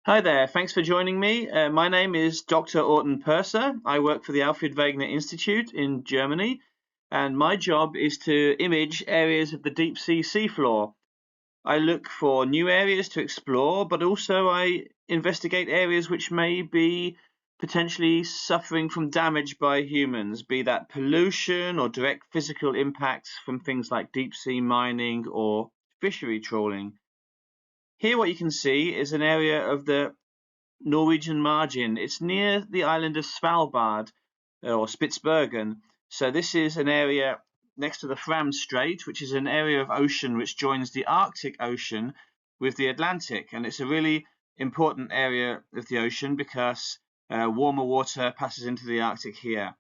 Hi there, thanks for joining me. My name is Dr. Orton Purser. I work for the Alfred Wegener Institute in Germany, and my job is to image areas of the deep sea seafloor. I look for new areas to explore, but also I investigate areas which may be potentially suffering from damage by humans, be that pollution or direct physical impacts from things like deep sea mining or fishery trawling. Here, what you can see is an area of the Norwegian margin. It's near the island of Svalbard or Spitsbergen. So this is an area next to the Fram Strait, which is an area of ocean which joins the Arctic Ocean with the Atlantic, and it's a really important area of the ocean because warmer water passes into the Arctic here.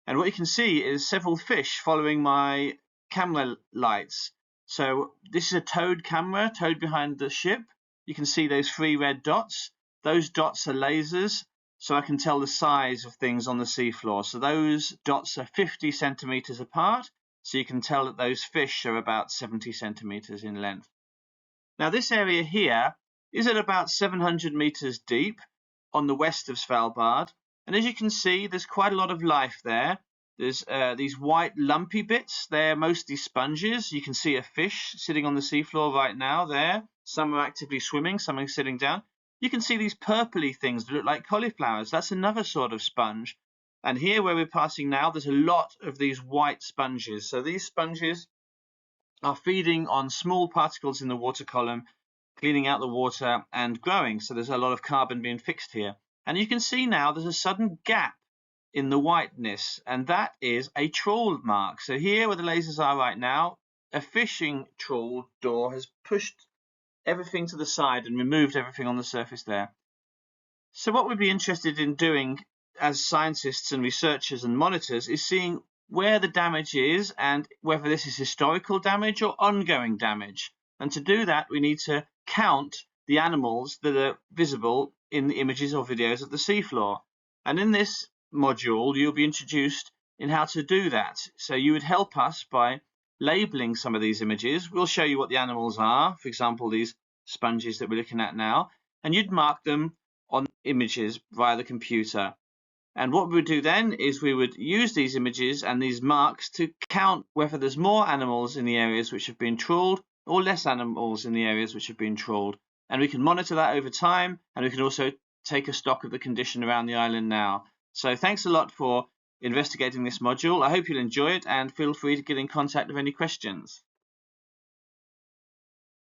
And what you can see is several fish following my camera lights. So this is a towed camera, towed behind the ship. You can see those three red dots. Those dots are lasers, so I can tell the size of things on the seafloor. So those dots are 50 centimeters apart, so you can tell that those fish are about 70 centimeters in length. Now this area here is at about 700 meters deep on the west of Svalbard. And as you can see, there's quite a lot of life there. There's these white lumpy bits. They're mostly sponges. You can see a fish sitting on the seafloor right now there. Some are actively swimming, some are sitting down. You can see these purpley things that look like cauliflowers. That's another sort of sponge. And here where we're passing now, there's a lot of these white sponges. So these sponges are feeding on small particles in the water column, cleaning out the water and growing. So there's a lot of carbon being fixed here. And you can see now there's a sudden gap in the whiteness, and that is a trawl mark. So here where the lasers are right now, a fishing trawl door has pushed everything to the side and removed everything on the surface there. So what we'd be interested in doing as scientists and researchers and monitors is seeing where the damage is and whether this is historical damage or ongoing damage. And to do that, we need to count the animals that are visible in the images or videos of the seafloor. And in this module, you'll be introduced in how to do that. So you would help us by labeling some of these images. We'll show you what the animals are, for example, these sponges that we're looking at now, and you'd mark them on images via the computer. And what we would do then is we would use these images and these marks to count whether there's more animals in the areas which have been trawled or less animals in the areas which have been trawled. And we can monitor that over time, and we can also take a stock of the condition around the island now. So thanks a lot for investigating this module. I hope you'll enjoy it, and feel free to get in contact with any questions.